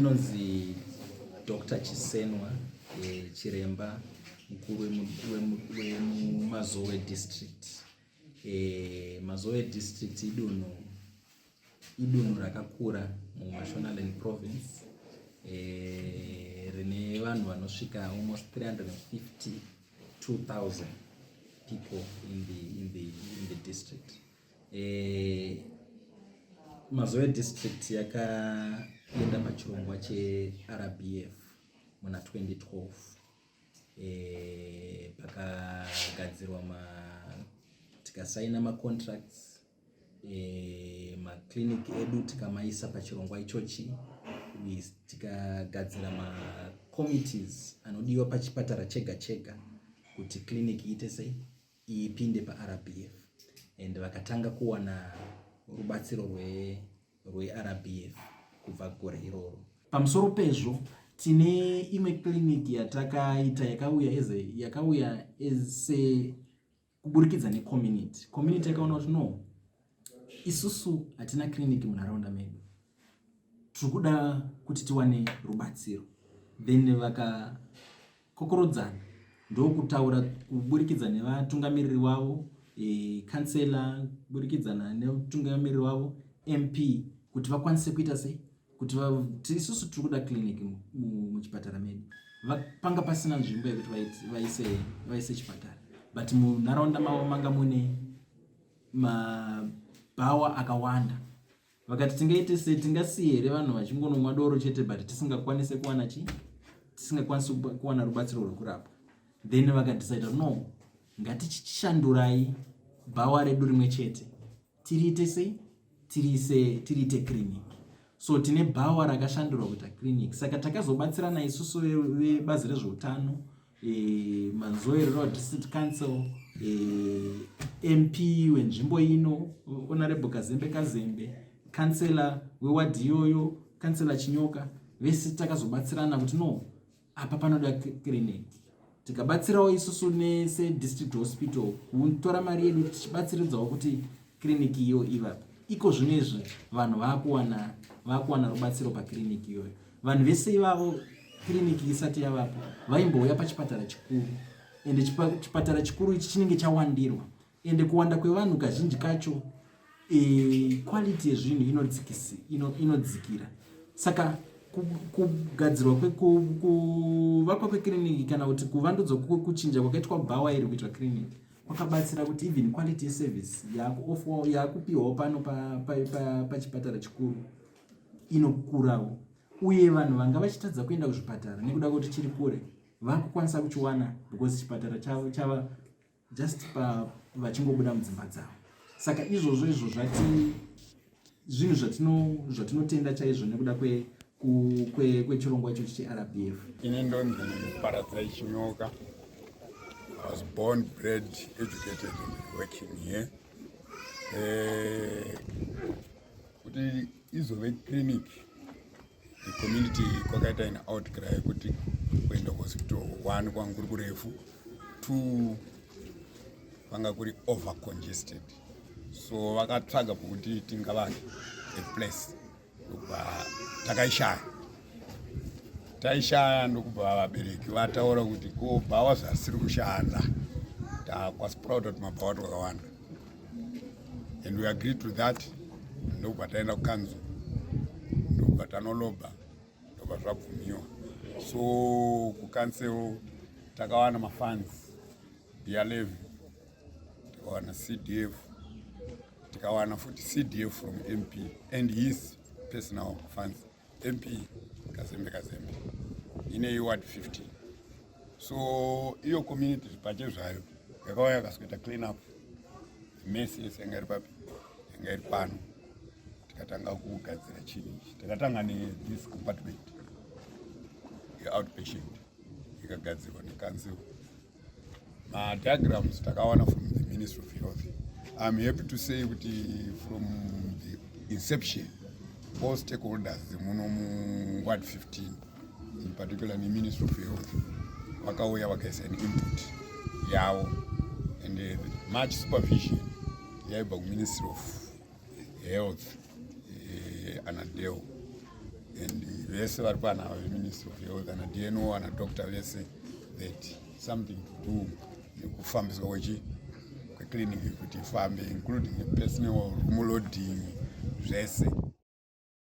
inonzi Dr. Chisenwa chiremba mukuru weMazowe district. Mazowe district idunhu rakakura muMashonaland province, rine vanhu vanosvika almost 352,000 people in the district. Mazowe district yakaenda pachirongwa cheRBF muna 2012. Pakagadzirwa tikasaina macontracts, maclinic edu tikamaisa pachirongwa ichochi, tikagadzira macommittees anodiwa pachipatara chega kuti clinic iite sei ipinde paRBF, and vakatanga kuwana rubatsiro rweRBF kubva gore iroro. Pamusoro pezvo tine imwe clinic yatakaita yakauya ese kuburikidza necommunity yakaona kuti no, isusu hatina clinic munharaunda medu, tiri kuda kuti tiwane rubatsiro. Then vakakokorodzana ndokutaura kuburikidza nevatungamiriri wavo, kansela kuburikidzana nemutungamiriri wavo, MP, kuti vakwanise kuita sei kuti isusu tiri kuda clinic muchipatara medu. Panga pasina nzvimbo yekuti vaise chipatara, but munharaunda mavo manga mune mabhawa akawanda. Vakati tingaite sei, tingasiye here vanhu vachingonomwa doro chete but tisingakwanise kuwana rubatsiro rwekurapwa. Then vakadecide no, ngatichishandurai bhawa redu rimwe chete tiriite sei, tiriite clinic. So tine bhawa rakashandurwa kuita clinic. Saka takazobatsirana isusu vebazi rezveutano, Manzowe Rural District Council, MP wenzvimbo ino Honorable Kazembe, kansela wewadi iyoyo, kansela Chinyoka, vese takazobatsirana kuti no, apa panoda clinic. Tikabatsirawo isusu nese district hospital kutora mari yedu tichibatsiridzawo kuti clinic iyo ivapo. Iko zvinezvi vanhu vakuwana rubatsiro paclinic iyoyo. Vanhu vese ivavo clinic isati yavapo vaimbouya pachipatara chikuru, ende chipatara chikuru ichi chinenge chawandirwa, ende kuwanda kwevanhu kazhinji kacho quality yezvinhu inodzikira. Saka kugadzirwa kuvakwa kwecliniki kana kuti kuvandudzwa kuchinja kwakaitwa bhawa iri kuitwa clinic kwakabatsira kuti even quality service yakupiwawo pano pachipatara chikuru inokurawo, uye vanhu vanga vachitadza kuenda kuzvipatara nekuda kuti chiri kure vakukwanisa kuchiwana because chipatara chava just vachingobuda mudzimba dzavo. Saka izvozvo zvinhu zvatinotenda chaizvo nekuda kwechirongwa ichochi cheRBF. Ine ndonzi Paradzai Chinyoka. I was born, bred, educated and working here. Kuti izove clinic, the community kwakaita an outcry kuti kuenda hospital, one kwanguri kurefu, two kwanga kuri over congested. So vakatsvaga kuti tingavake a place ndokubva taishaya ndokubva vabereki vataura kuti ko bhawa zvisiri kushanda, takwasipurauta kuti mabhawa twakawanda, and we agreed to that. Ndokubva taenda kukanzura, ndokubva tanolobha, ndokubva zvabvumiwa. So kukansel takawana mafunds ya11, tikawana CDF, tikawana futi CDF from MP and his personal funds. MP Kazembe ine ward 15. So iyo community pache zvayo yakauya yakasweta clean up mess yese yanga iri pano, tikatanga kugadzira chinhu ichi. Takatanga this compartment outpatient ikagadzirwa nekanzura. Diagrams takawana from the Ministry of Health. I'm happy to say kuti from the inception all stakeholders muno ward 15, in particular the Ministry of Health, vakauya vakaisa an input yavo, and much supervision yaibva kuMinistry of Health anadeo, and vese vari panhava veministry of health ana DNO ana doctor vese that something to do nekufambiswa kweclinic kuti ifambe including personal room loading zvese